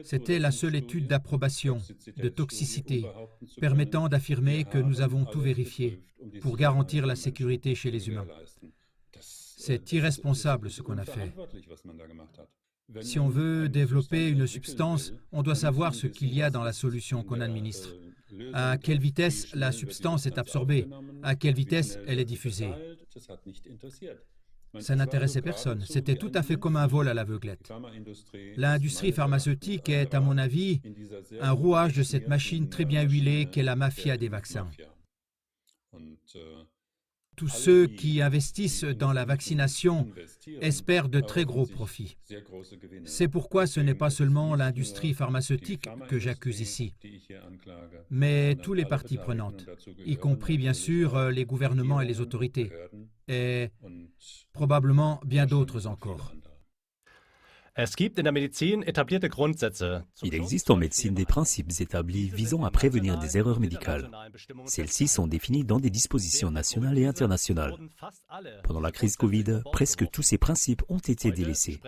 C'était la seule étude d'approbation, de toxicité, permettant d'affirmer que nous avons tout vérifié pour garantir la sécurité chez les humains. C'est irresponsable ce qu'on a fait. Si on veut développer une substance, on doit savoir ce qu'il y a dans la solution qu'on administre. À quelle vitesse la substance est absorbée, à quelle vitesse elle est diffusée. Ça n'intéressait personne. C'était tout à fait comme un vol à l'aveuglette. L'industrie pharmaceutique est, à mon avis, un rouage de cette machine très bien huilée qu'est la mafia des vaccins. Tous ceux qui investissent dans la vaccination espèrent de très gros profits. C'est pourquoi ce n'est pas seulement l'industrie pharmaceutique que j'accuse ici, mais tous les parties prenantes, y compris bien sûr les gouvernements et les autorités, et probablement bien d'autres encore. Il existe en médecine des principes établis visant à prévenir des erreurs médicales. Celles-ci sont définies dans des dispositions nationales et internationales. Pendant la crise Covid, presque tous ces principes ont été délaissés.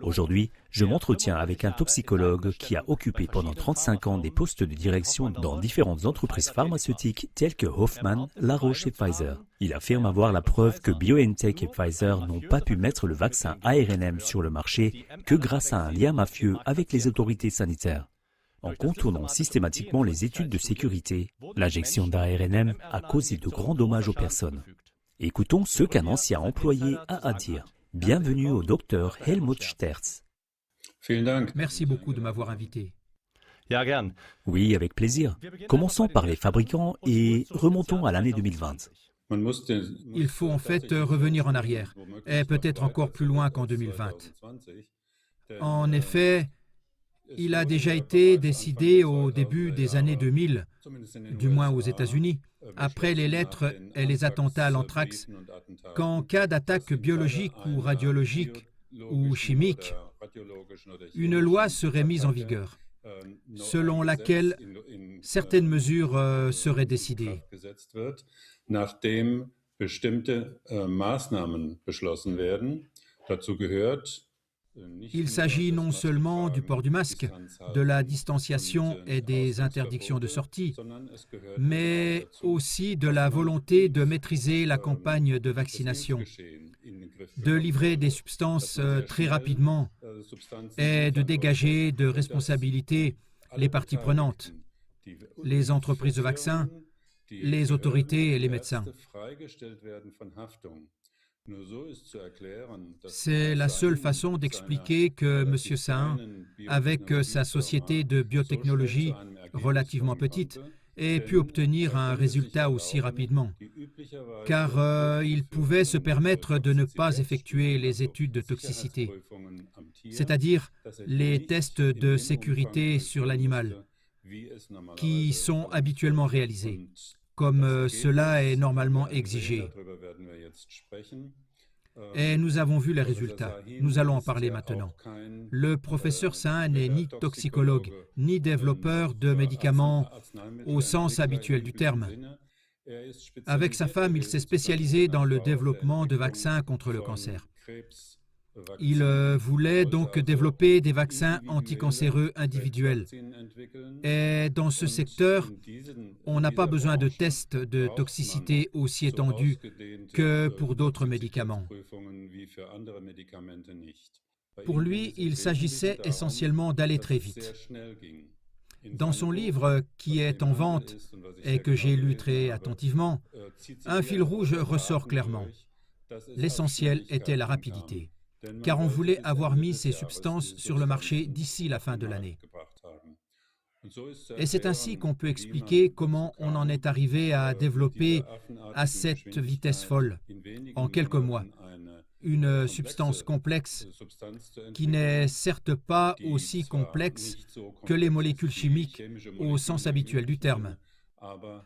Aujourd'hui, je m'entretiens avec un toxicologue qui a occupé pendant 35 ans des postes de direction dans différentes entreprises pharmaceutiques telles que Hoffmann, La Roche et Pfizer. Il affirme avoir la preuve que BioNTech et Pfizer n'ont pas pu mettre le vaccin ARNM sur le marché que grâce à un lien mafieux avec les autorités sanitaires. En contournant systématiquement les études de sécurité, l'injection d'ARNM a causé de grands dommages aux personnes. Écoutons ce qu'un ancien employé a à dire. Bienvenue au docteur Helmut Sterz. Merci beaucoup de m'avoir invité. Oui, avec plaisir. Commençons par les fabricants et remontons à l'année 2020. Il faut en fait revenir en arrière, et peut-être encore plus loin qu'en 2020. En effet, il a déjà été décidé au début des années 2000, du moins aux États-Unis, après les lettres et les attentats à l'anthrax, qu'en cas d'attaque biologique ou radiologique ou chimique, une loi serait mise en vigueur, selon laquelle certaines mesures seraient décidées. Nachdem bestimmte Maßnahmen beschlossen werden. Dazu gehört Il s'agit non seulement du port du masque, de la distanciation et des interdictions de sortie, mais aussi de la volonté de maîtriser la campagne de vaccination, de livrer des substances très rapidement et de dégager de responsabilité les parties prenantes, les entreprises de vaccins, les autorités et les médecins. C'est la seule façon d'expliquer que M. Sahin, avec sa société de biotechnologie relativement petite, ait pu obtenir un résultat aussi rapidement, car il pouvait se permettre de ne pas effectuer les études de toxicité, c'est-à-dire les tests de sécurité sur l'animal, qui sont habituellement réalisés, comme cela est normalement exigé. Et nous avons vu les résultats. Nous allons en parler maintenant. Le professeur Sahin n'est ni toxicologue, ni développeur de médicaments au sens habituel du terme. Avec sa femme, il s'est spécialisé dans le développement de vaccins contre le cancer. Il voulait donc développer des vaccins anticancéreux individuels. Et dans ce secteur, on n'a pas besoin de tests de toxicité aussi étendus que pour d'autres médicaments. Pour lui, il s'agissait essentiellement d'aller très vite. Dans son livre, qui est en vente et que j'ai lu très attentivement, un fil rouge ressort clairement. L'essentiel était la rapidité, car on voulait avoir mis ces substances sur le marché d'ici la fin de l'année. Et c'est ainsi qu'on peut expliquer comment on en est arrivé à développer à cette vitesse folle, en quelques mois, une substance complexe qui n'est certes pas aussi complexe que les molécules chimiques au sens habituel du terme.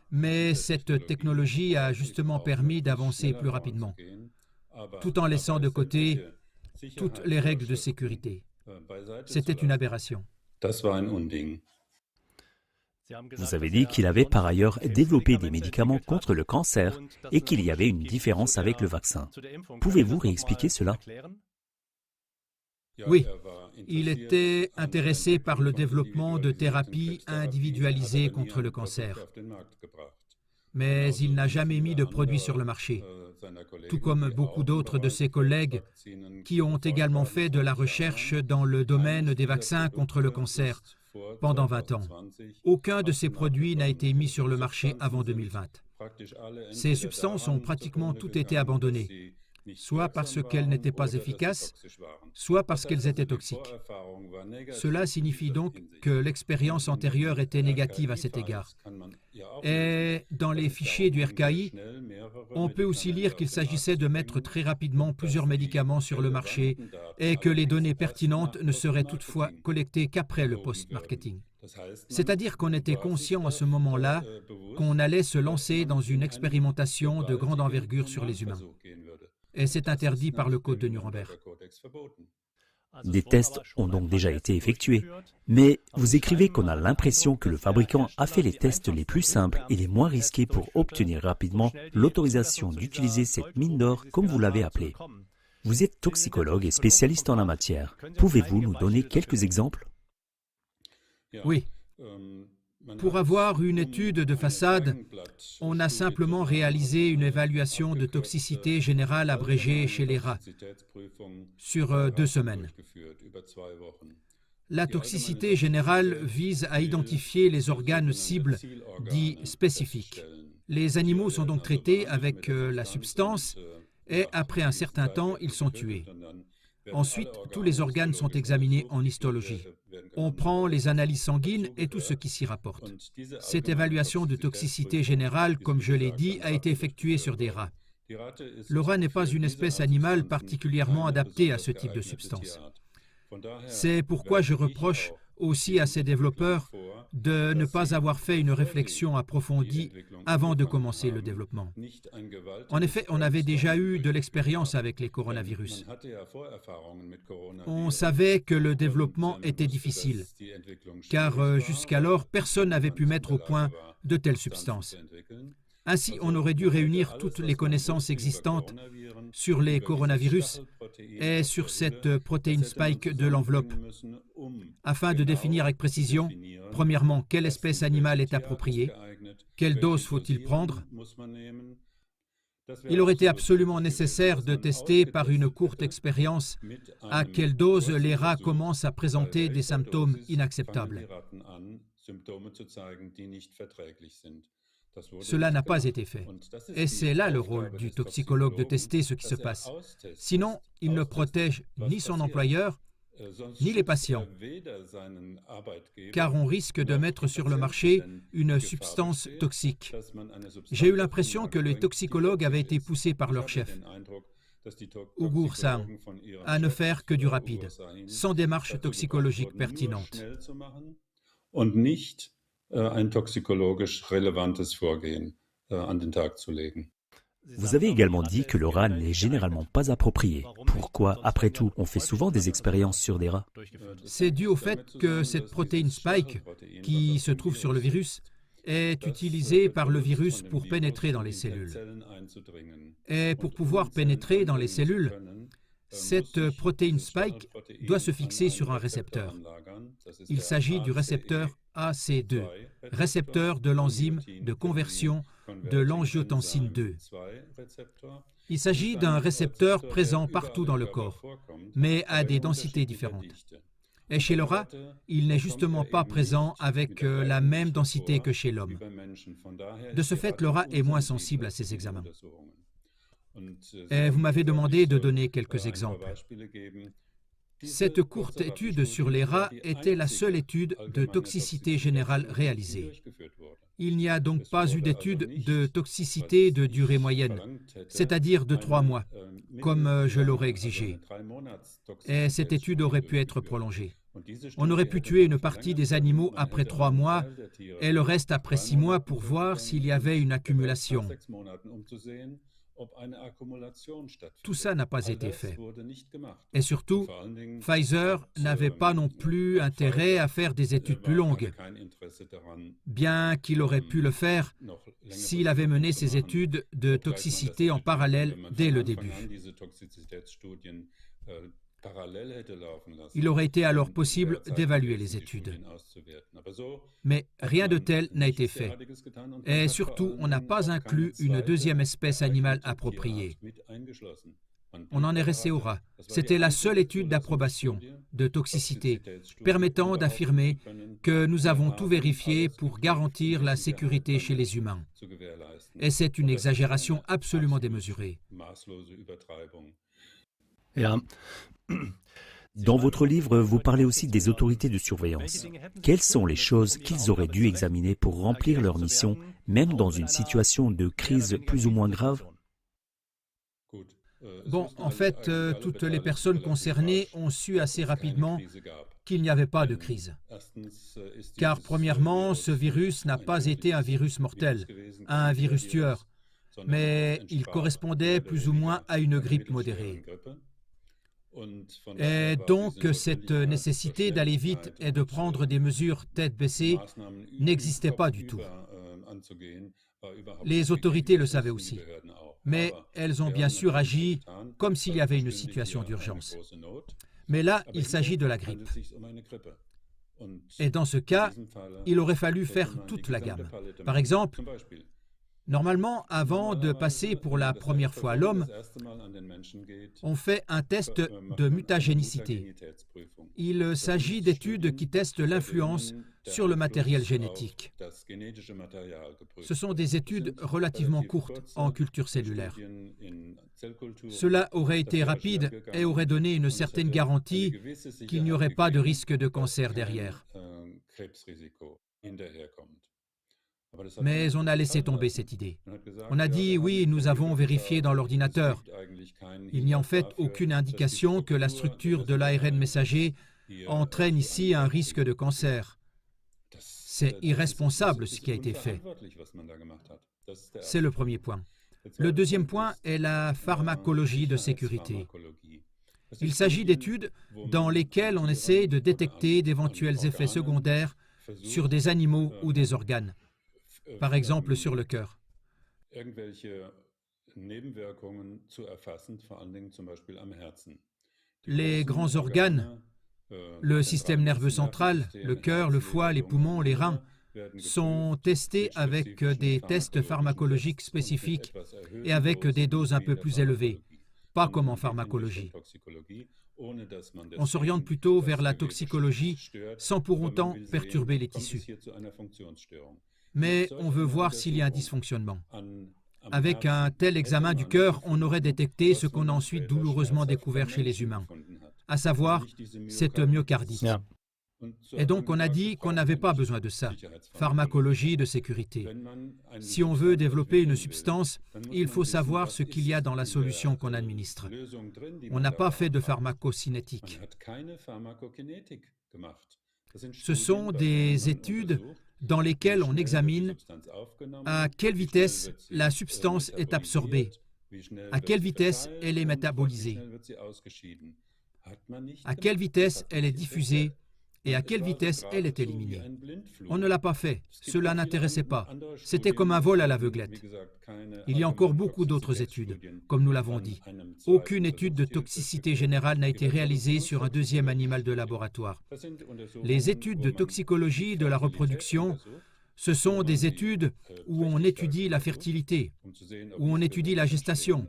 Mais cette technologie a justement permis d'avancer plus rapidement, tout en laissant de côté toutes les règles de sécurité. C'était une aberration. Vous avez dit qu'il avait par ailleurs développé des médicaments contre le cancer et qu'il y avait une différence avec le vaccin. Pouvez-vous réexpliquer cela? Oui, il était intéressé par le développement de thérapies individualisées contre le cancer. Mais il n'a jamais mis de produit sur le marché, tout comme beaucoup d'autres de ses collègues qui ont également fait de la recherche dans le domaine des vaccins contre le cancer pendant 20 ans. Aucun de ces produits n'a été mis sur le marché avant 2020. Ces substances ont pratiquement toutes été abandonnées, soit parce qu'elles n'étaient pas efficaces, soit parce qu'elles étaient toxiques. Cela signifie donc que l'expérience antérieure était négative à cet égard. Et dans les fichiers du RKI, on peut aussi lire qu'il s'agissait de mettre très rapidement plusieurs médicaments sur le marché et que les données pertinentes ne seraient toutefois collectées qu'après le post-marketing. C'est-à-dire qu'on était conscient à ce moment-là qu'on allait se lancer dans une expérimentation de grande envergure sur les humains. Et c'est interdit par le Code de Nuremberg. Des tests ont donc déjà été effectués, mais vous écrivez qu'on a l'impression que le fabricant a fait les tests les plus simples et les moins risqués pour obtenir rapidement l'autorisation d'utiliser cette mine d'or comme vous l'avez appelée. Vous êtes toxicologue et spécialiste en la matière. Pouvez-vous nous donner quelques exemples? Oui. Pour avoir une étude de façade, on a simplement réalisé une évaluation de toxicité générale abrégée chez les rats sur 2 semaines. La toxicité générale vise à identifier les organes cibles dits spécifiques. Les animaux sont donc traités avec la substance et après un certain temps, ils sont tués. Ensuite, tous les organes sont examinés en histologie. On prend les analyses sanguines et tout ce qui s'y rapporte. Cette évaluation de toxicité générale, comme je l'ai dit, a été effectuée sur des rats. Le rat n'est pas une espèce animale particulièrement adaptée à ce type de substance. C'est pourquoi je reproche aussi à ces développeurs de ne pas avoir fait une réflexion approfondie avant de commencer le développement. En effet, on avait déjà eu de l'expérience avec les coronavirus. On savait que le développement était difficile, car jusqu'alors, personne n'avait pu mettre au point de telles substances. Ainsi, on aurait dû réunir toutes les connaissances existantes sur les coronavirus et sur cette protéine spike de l'enveloppe, afin de définir avec précision, premièrement, quelle espèce animale est appropriée, quelle dose faut-il prendre. Il aurait été absolument nécessaire de tester par une courte expérience à quelle dose les rats commencent à présenter des symptômes inacceptables. Cela n'a pas été fait. Et c'est là le rôle du toxicologue de tester ce qui se passe. Sinon, il ne protège ni son employeur, ni les patients, car on risque de mettre sur le marché une substance toxique. J'ai eu l'impression que les toxicologues avaient été poussés par leur chef, Ugur Sahin, à ne faire que du rapide, sans démarche toxicologique pertinente. Ein toxikologisch relevantes Vorgehen an den Tag zu legen. Vous avez également dit que le rat n'est généralement pas approprié. Pourquoi, après tout, on fait souvent des expériences sur des rats? C'est dû au fait que cette protéine spike, qui se trouve sur le virus, est utilisée par le virus pour pénétrer dans les cellules. Et pour pouvoir pénétrer dans les cellules, cette protéine spike doit se fixer sur un récepteur. Il s'agit du récepteur AC2, récepteur de l'enzyme de conversion de l'angiotensine 2. Il s'agit d'un récepteur présent partout dans le corps, mais à des densités différentes. Et chez le rat, il n'est justement pas présent avec la même densité que chez l'homme. De ce fait, le rat est moins sensible à ces examens. Et vous m'avez demandé de donner quelques exemples. Cette courte étude sur les rats était la seule étude de toxicité générale réalisée. Il n'y a donc pas eu d'étude de toxicité de durée moyenne, c'est-à-dire de 3 mois, comme je l'aurais exigé. Et cette étude aurait pu être prolongée. On aurait pu tuer une partie des animaux après 3 mois et le reste après 6 mois pour voir s'il y avait une accumulation. Tout ça n'a pas été fait. Et surtout, Pfizer n'avait pas non plus intérêt à faire des études plus longues, bien qu'il aurait pu le faire s'il avait mené ses études de toxicité en parallèle dès le début. Il aurait été alors possible d'évaluer les études. Mais rien de tel n'a été fait. Et surtout, on n'a pas inclus une deuxième espèce animale appropriée. On en est resté au rat. C'était la seule étude d'approbation, de toxicité, permettant d'affirmer que nous avons tout vérifié pour garantir la sécurité chez les humains. Et c'est une exagération absolument démesurée. Dans votre livre, vous parlez aussi des autorités de surveillance. Quelles sont les choses qu'ils auraient dû examiner pour remplir leur mission, même dans une situation de crise plus ou moins grave? Bon, en fait, toutes les personnes concernées ont su assez rapidement qu'il n'y avait pas de crise. Car premièrement, ce virus n'a pas été un virus mortel, un virus tueur, mais il correspondait plus ou moins à une grippe modérée. Et donc, cette nécessité d'aller vite et de prendre des mesures tête baissée n'existait pas du tout. Les autorités le savaient aussi, mais elles ont bien sûr agi comme s'il y avait une situation d'urgence. Mais là, il s'agit de la grippe. Et dans ce cas, il aurait fallu faire toute la gamme. Par exemple, normalement, avant de passer pour la première fois à l'homme, on fait un test de mutagénicité. Il s'agit d'études qui testent l'influence sur le matériel génétique. Ce sont des études relativement courtes en culture cellulaire. Cela aurait été rapide et aurait donné une certaine garantie qu'il n'y aurait pas de risque de cancer derrière. Mais on a laissé tomber cette idée. On a dit, oui, nous avons vérifié dans l'ordinateur. Il n'y a en fait aucune indication que la structure de l'ARN messager entraîne ici un risque de cancer. C'est irresponsable ce qui a été fait. C'est le premier point. Le deuxième point est la pharmacologie de sécurité. Il s'agit d'études dans lesquelles on essaie de détecter d'éventuels effets secondaires sur des animaux ou des organes. Par exemple sur le cœur. Les grands organes, le système nerveux central, le cœur, le foie, les poumons, les reins, sont testés avec des tests pharmacologiques spécifiques et avec des doses un peu plus élevées, pas comme en pharmacologie. On s'oriente plutôt vers la toxicologie sans pour autant perturber les tissus. Mais on veut voir s'il y a un dysfonctionnement. Avec un tel examen du cœur, on aurait détecté ce qu'on a ensuite douloureusement découvert chez les humains, à savoir cette myocardite. Et donc on a dit qu'on n'avait pas besoin de ça, pharmacologie de sécurité. Si on veut développer une substance, il faut savoir ce qu'il y a dans la solution qu'on administre. On n'a pas fait de pharmacocinétique. Ce sont des études dans lesquelles on examine à quelle vitesse la substance est absorbée, à quelle vitesse elle est métabolisée, à quelle vitesse elle est diffusée et à quelle vitesse elle est éliminée. On ne l'a pas fait, cela n'intéressait pas. C'était comme un vol à l'aveuglette. Il y a encore beaucoup d'autres études, comme nous l'avons dit. Aucune étude de toxicité générale n'a été réalisée sur un deuxième animal de laboratoire. Les études de toxicologie de la reproduction, ce sont des études où on étudie la fertilité, où on étudie la gestation,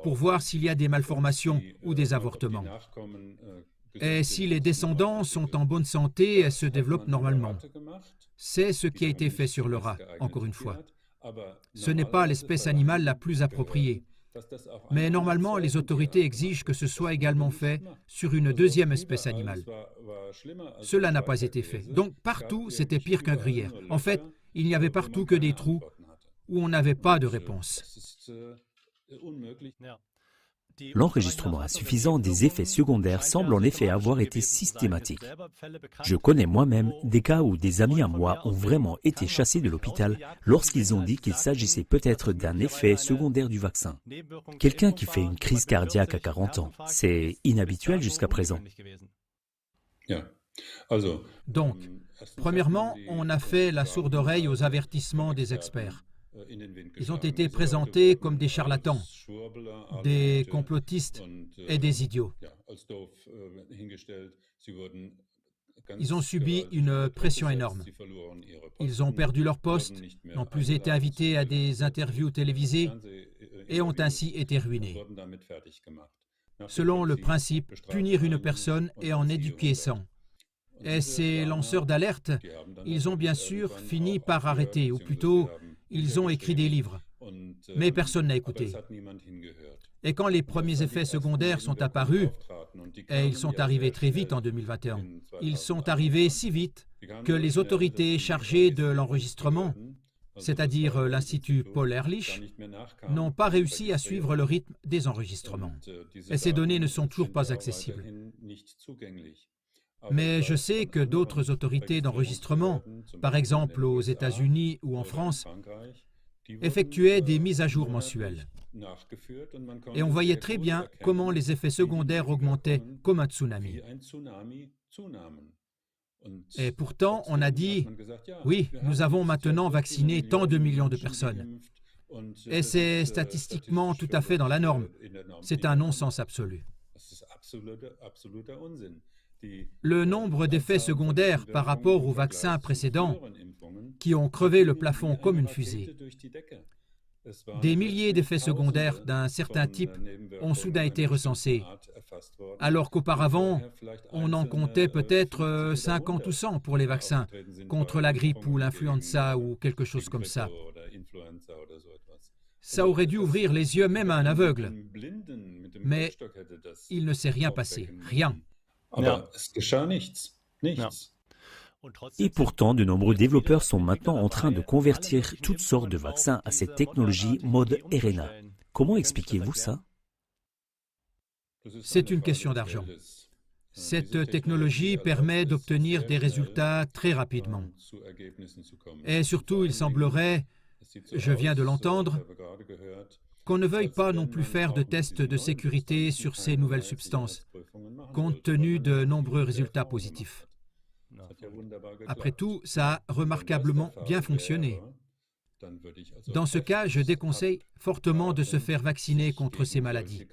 pour voir s'il y a des malformations ou des avortements. Et si les descendants sont en bonne santé et se développent normalement. C'est ce qui a été fait sur le rat, encore une fois. Ce n'est pas l'espèce animale la plus appropriée. Mais normalement, les autorités exigent que ce soit également fait sur une deuxième espèce animale. Cela n'a pas été fait. Donc partout, c'était pire qu'un gruyère. En fait, il n'y avait partout que des trous où on n'avait pas de réponse. L'enregistrement insuffisant des effets secondaires semble en effet avoir été systématique. Je connais moi-même des cas où des amis à moi ont vraiment été chassés de l'hôpital lorsqu'ils ont dit qu'il s'agissait peut-être d'un effet secondaire du vaccin. Quelqu'un qui fait une crise cardiaque à 40 ans, c'est inhabituel jusqu'à présent. Donc, premièrement, on a fait la sourde oreille aux avertissements des experts. Ils ont été présentés comme des charlatans, des complotistes et des idiots. Ils ont subi une pression énorme. Ils ont perdu leur poste, n'ont plus été invités à des interviews télévisées et ont ainsi été ruinés. Selon le principe, punir une personne et en éduquer 100. Et ces lanceurs d'alerte, ils ont bien sûr fini par arrêter, ou plutôt, ils ont écrit des livres. Mais personne n'a écouté. Et quand les premiers effets secondaires sont apparus, et ils sont arrivés très vite en 2021, ils sont arrivés si vite que les autorités chargées de l'enregistrement, c'est-à-dire l'Institut Paul Ehrlich, n'ont pas réussi à suivre le rythme des enregistrements. Et ces données ne sont toujours pas accessibles. Mais je sais que d'autres autorités d'enregistrement, par exemple aux États-Unis ou en France, effectuaient des mises à jour mensuelles. Et on voyait très bien comment les effets secondaires augmentaient comme un tsunami. Et pourtant, on a dit, oui, nous avons maintenant vacciné tant de millions de personnes. Et c'est statistiquement tout à fait dans la norme. C'est un non-sens absolu. Le nombre d'effets secondaires par rapport aux vaccins précédents qui ont crevé le plafond comme une fusée. Des milliers d'effets secondaires d'un certain type ont soudain été recensés, alors qu'auparavant, on en comptait peut-être 50 ou 100 pour les vaccins, contre la grippe ou l'influenza ou quelque chose comme ça. Ça aurait dû ouvrir les yeux même à un aveugle. Mais il ne s'est rien passé, rien. Et pourtant, de nombreux développeurs sont maintenant en train de convertir toutes sortes de vaccins à cette technologie mode RNA. Comment expliquez-vous ça? C'est une question d'argent. Cette technologie permet d'obtenir des résultats très rapidement. Et surtout, il semblerait, je viens de l'entendre, qu'on ne veuille pas non plus faire de tests de sécurité sur ces nouvelles substances, compte tenu de nombreux résultats positifs. Après tout, ça a remarquablement bien fonctionné. Dans ce cas, je déconseille fortement de se faire vacciner contre ces maladies.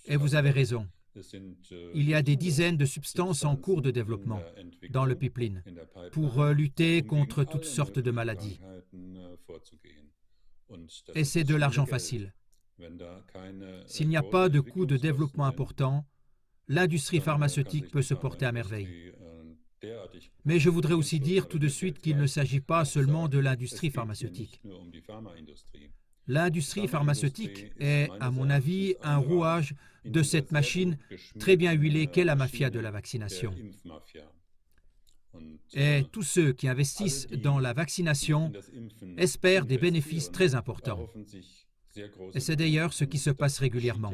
Et vous avez raison. Il y a des dizaines de substances en cours de développement dans le pipeline pour lutter contre toutes sortes de maladies. Et c'est de l'argent facile. S'il n'y a pas de coût de développement important, l'industrie pharmaceutique peut se porter à merveille. Mais je voudrais aussi dire tout de suite qu'il ne s'agit pas seulement de l'industrie pharmaceutique. L'industrie pharmaceutique est, à mon avis, un rouage de cette machine très bien huilée qu'est la mafia de la vaccination. Et tous ceux qui investissent dans la vaccination espèrent des bénéfices très importants. Et c'est d'ailleurs ce qui se passe régulièrement.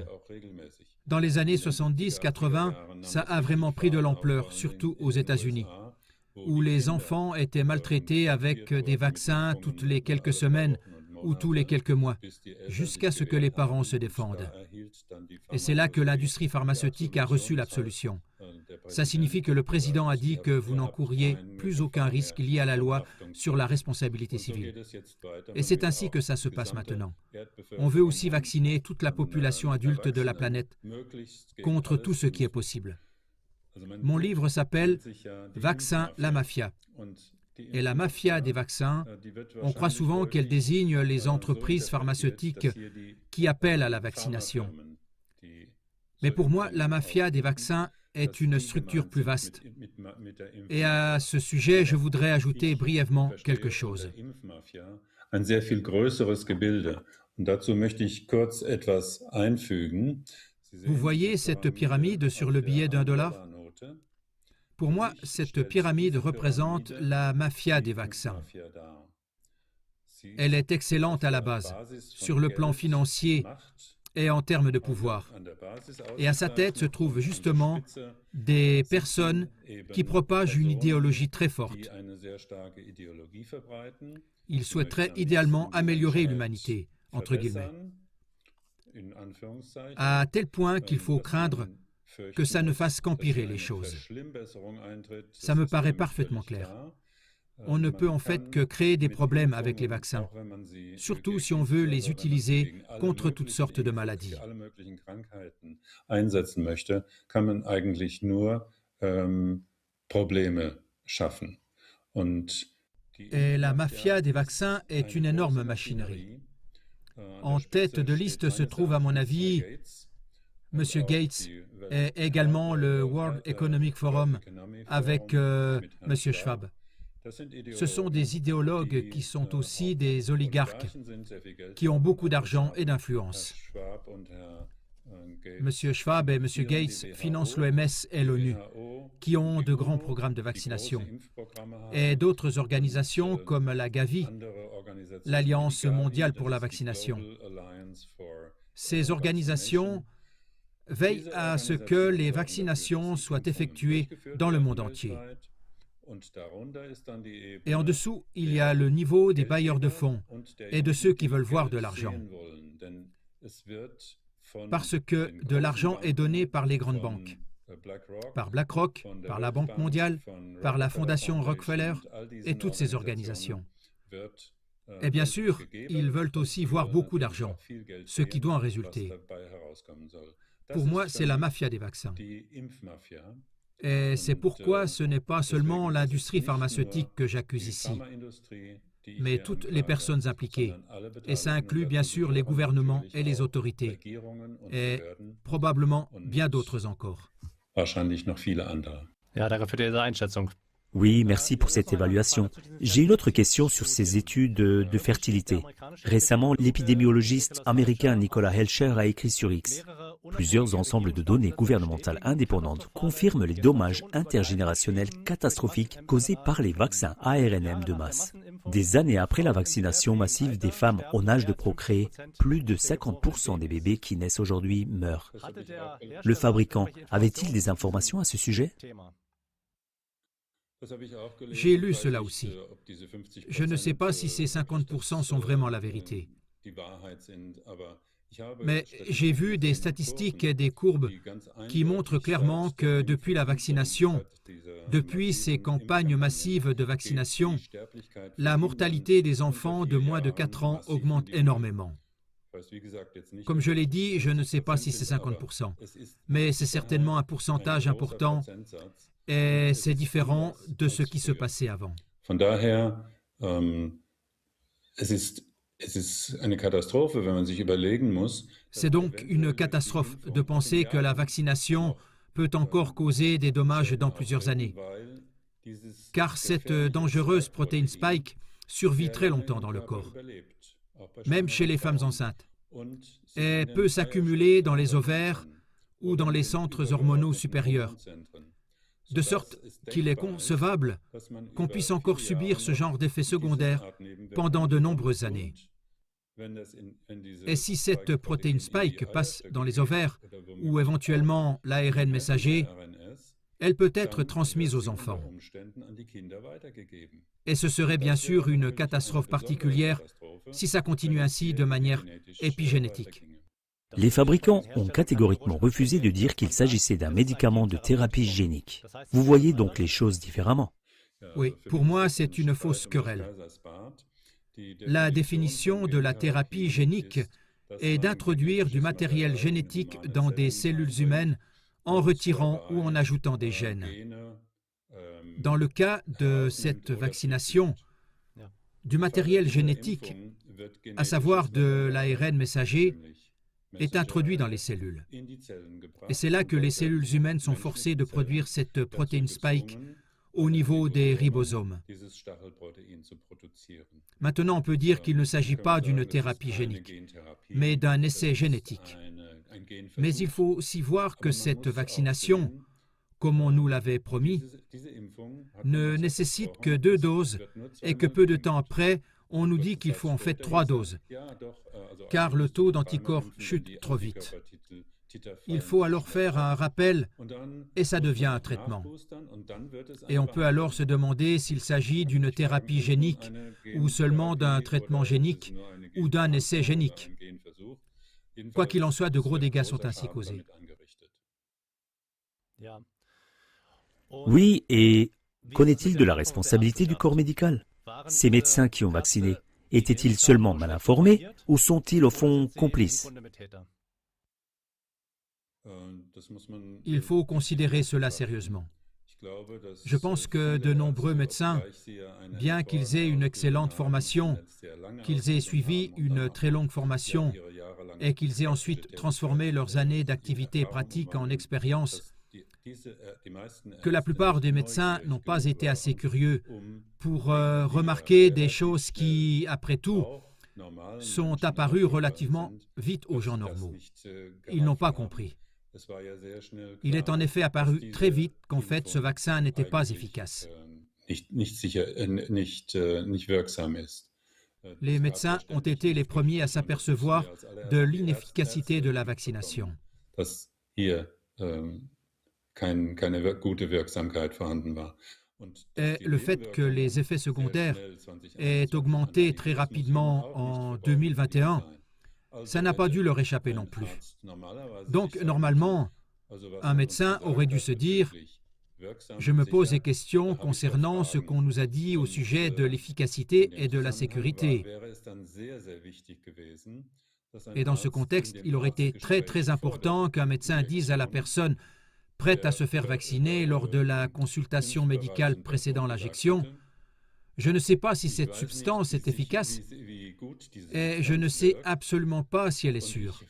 Dans les années 70-80, ça a vraiment pris de l'ampleur, surtout aux États-Unis, où les enfants étaient maltraités avec des vaccins toutes les quelques semaines ou tous les quelques mois, jusqu'à ce que les parents se défendent. Et c'est là que l'industrie pharmaceutique a reçu l'absolution. Ça signifie que le président a dit que vous n'encouriez plus aucun risque lié à la loi sur la responsabilité civile. Et c'est ainsi que ça se passe maintenant. On veut aussi vacciner toute la population adulte de la planète contre tout ce qui est possible. Mon livre s'appelle « Vaccin, la mafia ». Et la mafia des vaccins, on croit souvent qu'elle désigne les entreprises pharmaceutiques qui appellent à la vaccination. Mais pour moi, la mafia des vaccins est une structure plus vaste. Et à ce sujet, je voudrais ajouter brièvement quelque chose. Ein sehr viel größeres Gebilde. Und dazu möchte ich kurz etwas einfügen. Vous voyez cette pyramide sur le billet d'1 $? Pour moi, cette pyramide représente la mafia des vaccins. Elle est excellente à la base, sur le plan financier et en termes de pouvoir. Et à sa tête se trouvent justement des personnes qui propagent une idéologie très forte. Ils souhaiteraient idéalement améliorer l'humanité, entre guillemets, à tel point qu'il faut craindre que ça ne fasse qu'empirer les choses. Ça me paraît parfaitement clair. On ne peut en fait que créer des problèmes avec les vaccins, surtout si on veut les utiliser contre toutes sortes de maladies. Einsetzen möchte, kann man eigentlich nur Probleme schaffen. Et la mafia des vaccins est une énorme machinerie. En tête de liste se trouve, à mon avis, M. Gates et également le World Economic Forum avec M. Schwab. Ce sont des idéologues qui sont aussi des oligarques, qui ont beaucoup d'argent et d'influence. M. Schwab et M. Gates financent l'OMS et l'ONU, qui ont de grands programmes de vaccination, et d'autres organisations comme la Gavi, l'Alliance mondiale pour la vaccination. Ces organisations veillent à ce que les vaccinations soient effectuées dans le monde entier. Et en dessous, il y a le niveau des bailleurs de fonds et de ceux qui veulent voir de l'argent. Parce que de l'argent est donné par les grandes banques, par BlackRock, par la Banque mondiale, par la Fondation Rockefeller et toutes ces organisations. Et bien sûr, ils veulent aussi voir beaucoup d'argent, ce qui doit en résulter. Pour moi, c'est la mafia des vaccins. Et c'est pourquoi ce n'est pas seulement l'industrie pharmaceutique que j'accuse ici, mais toutes les personnes impliquées. Et ça inclut bien sûr les gouvernements et les autorités, et probablement bien d'autres encore. Wahrscheinlich noch viele andere. Ja, danke für diese Einschätzung. Oui, merci pour cette évaluation. J'ai une autre question sur ces études de fertilité. Récemment, l'épidémiologiste américain Nicolas Helcher a écrit sur X. Plusieurs ensembles de données gouvernementales indépendantes confirment les dommages intergénérationnels catastrophiques causés par les vaccins ARNM de masse. Des années après la vaccination massive des femmes en âge de procréer, plus de 50% des bébés qui naissent aujourd'hui meurent. Le fabricant avait-il des informations à ce sujet ? J'ai lu cela aussi. Je ne sais pas si ces 50% sont vraiment la vérité. Mais j'ai vu des statistiques et des courbes qui montrent clairement que depuis la vaccination, depuis ces campagnes massives de vaccination, la mortalité des enfants de moins de 4 ans augmente énormément. Comme je l'ai dit, je ne sais pas si c'est 50%, mais c'est certainement un pourcentage important et c'est différent de ce qui se passait avant. Von daher, es ist eine Katastrophe, wenn man sich überlegen muss. C'est donc une catastrophe de penser que la vaccination peut encore causer des dommages dans plusieurs années, car cette dangereuse protéine spike survit très longtemps dans le corps, même chez les femmes enceintes, et peut s'accumuler dans les ovaires ou dans les centres hormonaux supérieurs, de sorte qu'il est concevable qu'on puisse encore subir ce genre d'effets secondaires pendant de nombreuses années. Et si cette protéine spike passe dans les ovaires ou éventuellement l'ARN messager, elle peut être transmise aux enfants. Et ce serait bien sûr une catastrophe particulière si ça continue ainsi de manière épigénétique. Les fabricants ont catégoriquement refusé de dire qu'il s'agissait d'un médicament de thérapie génique. Vous voyez donc les choses différemment. Oui, pour moi, c'est une fausse querelle. La définition de la thérapie génique est d'introduire du matériel génétique dans des cellules humaines en retirant ou en ajoutant des gènes. Dans le cas de cette vaccination, du matériel génétique, à savoir de l'ARN messager, est introduit dans les cellules. Et c'est là que les cellules humaines sont forcées de produire cette protéine spike au niveau des ribosomes. Maintenant, on peut dire qu'il ne s'agit pas d'une thérapie génique, mais d'un essai génétique. Mais il faut aussi voir que cette vaccination, comme on nous l'avait promis, ne nécessite que 2 doses et que peu de temps après, on nous dit qu'il faut en fait 3 doses, car le taux d'anticorps chute trop vite. Il faut alors faire un rappel et ça devient un traitement. Et on peut alors se demander s'il s'agit d'une thérapie génique ou seulement d'un traitement génique ou d'un essai génique. Quoi qu'il en soit, de gros dégâts sont ainsi causés. Oui, et Qu'en est-il de la responsabilité du corps médical? Ces médecins qui ont vacciné, étaient-ils seulement mal informés ou sont-ils au fond complices? Il faut considérer cela sérieusement. Je pense que de nombreux médecins, bien qu'ils aient une excellente formation, qu'ils aient suivi une très longue formation et qu'ils aient ensuite transformé leurs années d'activité pratique en expérience, que la plupart des médecins n'ont pas été assez curieux pour remarquer des choses qui, après tout, sont apparues relativement vite aux gens normaux. Ils n'ont pas compris. Il est en effet apparu très vite qu'en fait ce vaccin n'était pas efficace. Les médecins ont été les premiers à s'apercevoir de l'inefficacité de la vaccination. Et le fait que les effets secondaires aient augmenté très rapidement en 2021, ça n'a pas dû leur échapper non plus. Donc, normalement, un médecin aurait dû se dire « Je me pose des questions concernant ce qu'on nous a dit au sujet de l'efficacité et de la sécurité. » Et dans ce contexte, il aurait été très très important qu'un médecin dise à la personne prête à se faire vacciner lors de la consultation médicale précédant l'injection « Je ne sais pas si cette substance est efficace et je ne sais absolument pas si elle est sûre.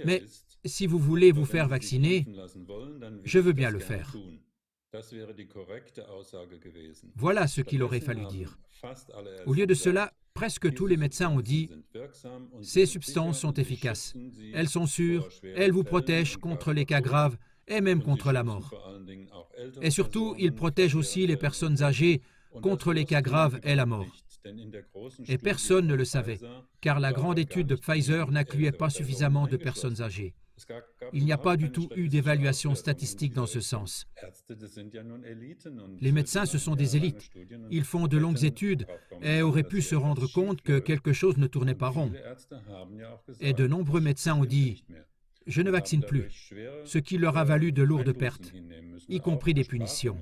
Mais si vous voulez vous faire vacciner, je veux bien le faire. » Voilà ce qu'il aurait fallu dire. Au lieu de cela, presque tous les médecins ont dit « Ces substances sont efficaces, elles sont sûres, elles vous protègent contre les cas graves et même contre la mort. Et surtout, ils protègent aussi les personnes âgées contre les cas graves et la mort. » Et personne ne le savait, car la grande étude de Pfizer n'incluait pas suffisamment de personnes âgées. Il n'y a pas du tout eu d'évaluation statistique dans ce sens. Les médecins, ce sont des élites. Ils font de longues études et auraient pu se rendre compte que quelque chose ne tournait pas rond. Et de nombreux médecins ont dit « Je ne vaccine plus », ce qui leur a valu de lourdes pertes, y compris des punitions.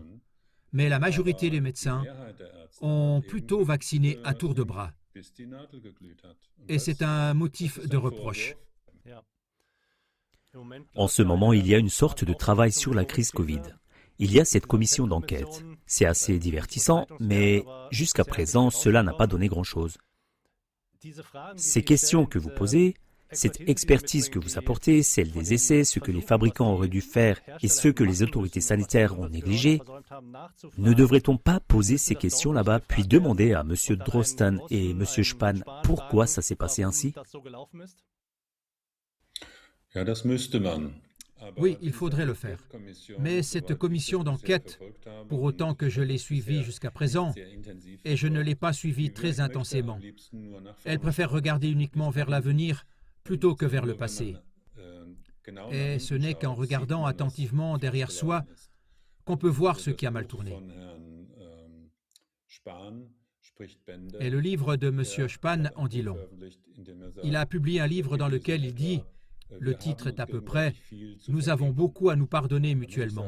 Mais la majorité des médecins ont plutôt vacciné à tour de bras. Et c'est un motif de reproche. En ce moment, il y a une sorte de travail sur la crise Covid. Il y a cette commission d'enquête. C'est assez divertissant, mais jusqu'à présent, cela n'a pas donné grand-chose. Ces questions que vous posez, cette expertise que vous apportez, celle des essais, ce que les fabricants auraient dû faire et ce que les autorités sanitaires ont négligé, ne devrait-on pas poser ces questions là-bas puis demander à M. Drosten et M. Spahn pourquoi ça s'est passé ainsi? Oui, il faudrait le faire. Mais cette commission d'enquête, pour autant que je l'ai suivie jusqu'à présent, et je ne l'ai pas suivie très intensément, elle préfère regarder uniquement vers l'avenir plutôt que vers le passé. Et ce n'est qu'en regardant attentivement derrière soi qu'on peut voir ce qui a mal tourné. Et le livre de M. Spahn en dit long. Il a publié un livre dans lequel il dit, le titre est à peu près « Nous avons beaucoup à nous pardonner mutuellement ».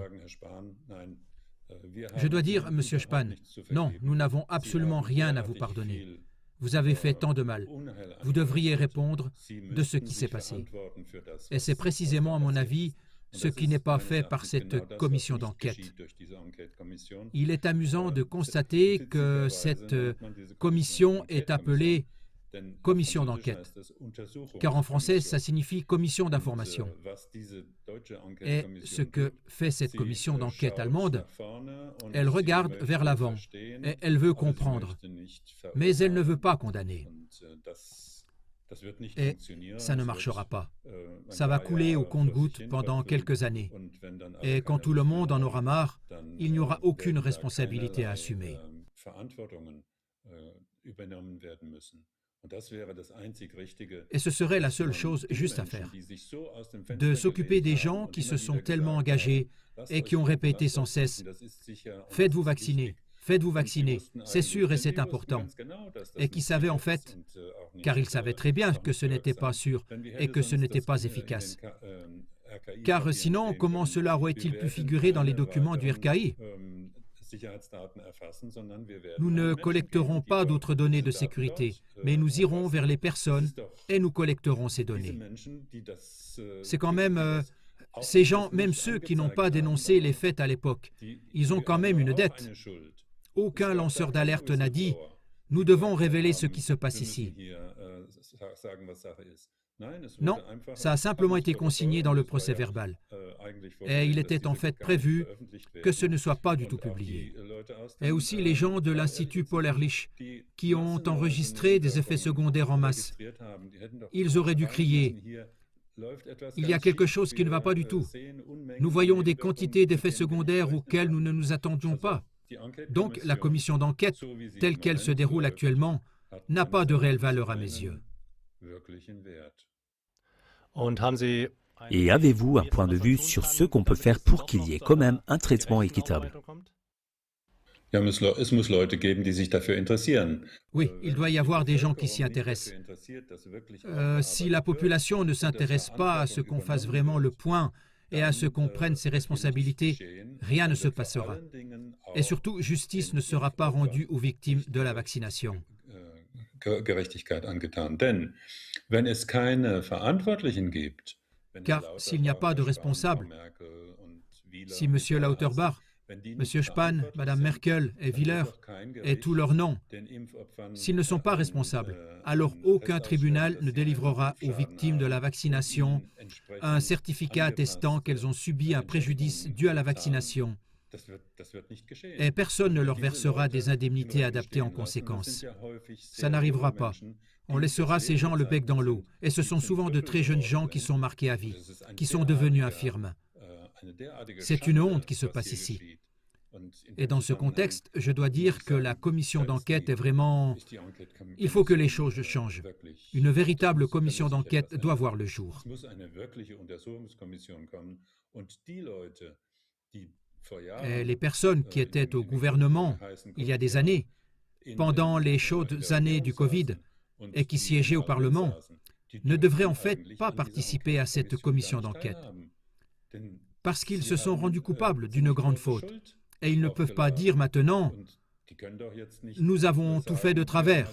Je dois dire, M. Spahn, non, nous n'avons absolument rien à vous pardonner. Vous avez fait tant de mal. Vous devriez répondre de ce qui s'est passé. Et c'est précisément, à mon avis, ce qui n'est pas fait par cette commission d'enquête. Il est amusant de constater que cette commission est appelée commission d'enquête, car en français, ça signifie commission d'information. Et ce que fait cette commission d'enquête allemande, elle regarde vers l'avant et elle veut comprendre, mais elle ne veut pas condamner. Et ça ne marchera pas. Ça va couler au compte-gouttes pendant quelques années. Et quand tout le monde en aura marre, il n'y aura aucune responsabilité à assumer. Et ce serait la seule chose juste à faire, de s'occuper des gens qui se sont tellement engagés et qui ont répété sans cesse « Faites-vous vacciner, faites-vous vacciner, c'est sûr et c'est important », et qui savaient en fait, car ils savaient très bien que ce n'était pas sûr et que ce n'était pas efficace. Car sinon, comment cela aurait-il pu figurer dans les documents du RKI? Nous ne collecterons pas d'autres données de sécurité, mais nous irons vers les personnes et nous collecterons ces données. C'est quand même... ces gens, même ceux qui n'ont pas dénoncé les faits à l'époque, ils ont quand même une dette. Aucun lanceur d'alerte n'a dit « Nous devons révéler ce qui se passe ici ». Non, ça a simplement été consigné dans le procès-verbal. Et il était en fait prévu que ce ne soit pas du tout publié. Et aussi les gens de l'Institut Paul-Ehrlich qui ont enregistré des effets secondaires en masse. Ils auraient dû crier « Il y a quelque chose qui ne va pas du tout. Nous voyons des quantités d'effets secondaires auxquels nous ne nous attendions pas. » Donc la commission d'enquête, telle qu'elle se déroule actuellement, n'a pas de réelle valeur à mes yeux. Et avez-vous un point de vue sur ce qu'on peut faire pour qu'il y ait quand même un traitement équitable? Oui, il doit y avoir des gens qui s'y intéressent. Si la population ne s'intéresse pas à ce qu'on fasse vraiment le point et à ce qu'on prenne ses responsabilités, rien ne se passera. Et surtout, justice ne sera pas rendue aux victimes de la vaccination. Car s'il n'y a pas de responsable, si M. Lauterbach, M. Spahn, Mme Merkel et Willer et tous leurs noms, s'ils ne sont pas responsables, alors aucun tribunal ne délivrera aux victimes de la vaccination un certificat attestant qu'elles ont subi un préjudice dû à la vaccination. Et personne ne leur versera des indemnités adaptées en conséquence. Ça n'arrivera pas. On laissera ces gens le bec dans l'eau. Et ce sont souvent de très jeunes gens qui sont marqués à vie, qui sont devenus infirmes. C'est une honte qui se passe ici. Et dans ce contexte, je dois dire que la commission d'enquête est vraiment... Il faut que les choses changent. Une véritable commission d'enquête doit voir le jour. Et les personnes qui étaient au gouvernement il y a des années, pendant les chaudes années du Covid, et qui siégeaient au Parlement, ne devraient en fait pas participer à cette commission d'enquête. Parce qu'ils se sont rendus coupables d'une grande faute. Et ils ne peuvent pas dire maintenant « Nous avons tout fait de travers ».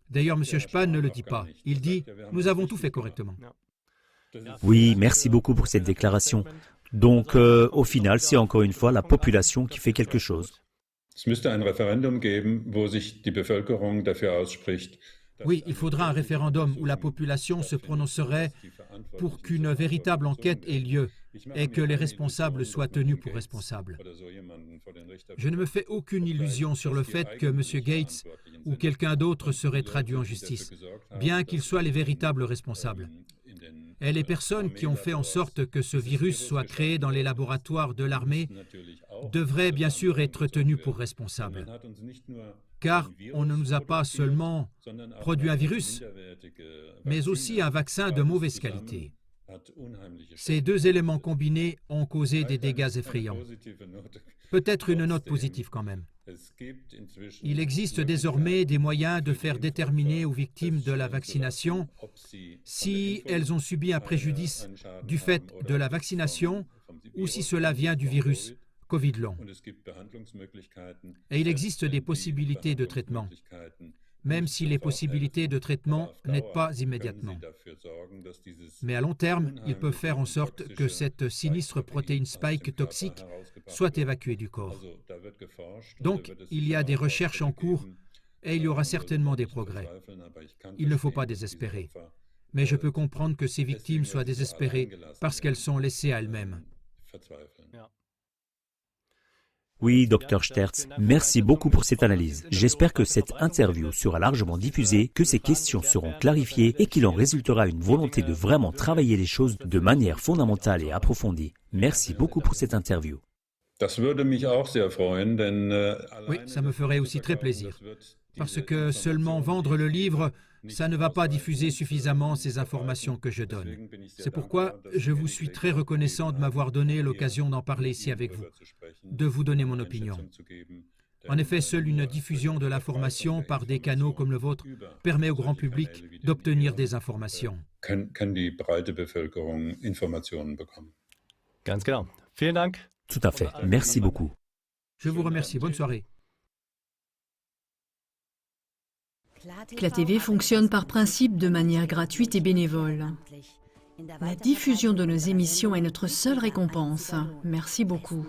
D'ailleurs, M. Spahn ne le dit pas. Il dit « Nous avons tout fait correctement ». Oui, merci beaucoup pour cette déclaration. Donc, au final, c'est encore une fois la population qui fait quelque chose. Oui, il faudra un référendum où la population se prononcerait pour qu'une véritable enquête ait lieu et que les responsables soient tenus pour responsables. Je ne me fais aucune illusion sur le fait que M. Gates ou quelqu'un d'autre serait traduit en justice, bien qu'ils soient les véritables responsables. Et les personnes qui ont fait en sorte que ce virus soit créé dans les laboratoires de l'armée devraient bien sûr être tenues pour responsables. Car on ne nous a pas seulement produit un virus, mais aussi un vaccin de mauvaise qualité. Ces deux éléments combinés ont causé des dégâts effrayants. Peut-être une note positive quand même. Il existe désormais des moyens de faire déterminer aux victimes de la vaccination si elles ont subi un préjudice du fait de la vaccination ou si cela vient du virus Covid long. Et il existe des possibilités de traitement, même si les possibilités de traitement n'aident pas immédiatement. Mais à long terme, ils peuvent faire en sorte que cette sinistre protéine spike toxique soit évacuée du corps. Donc, il y a des recherches en cours et il y aura certainement des progrès. Il ne faut pas désespérer. Mais je peux comprendre que ces victimes soient désespérées parce qu'elles sont laissées à elles-mêmes. Oui, Dr Sterz, merci beaucoup pour cette analyse. J'espère que cette interview sera largement diffusée, que ces questions seront clarifiées et qu'il en résultera une volonté de vraiment travailler les choses de manière fondamentale et approfondie. Merci beaucoup pour cette interview. Oui, ça me ferait aussi très plaisir. Parce que seulement vendre le livre, ça ne va pas diffuser suffisamment ces informations que je donne. C'est pourquoi je vous suis très reconnaissant de m'avoir donné l'occasion d'en parler ici avec vous, de vous donner mon opinion. En effet, seule une diffusion de l'information par des canaux comme le vôtre permet au grand public d'obtenir des informations. Ganz genau. Vielen Dank. Tout à fait. Merci beaucoup. Je vous remercie. Bonne soirée. CLA TV fonctionne par principe de manière gratuite et bénévole. La diffusion de nos émissions est notre seule récompense. Merci beaucoup.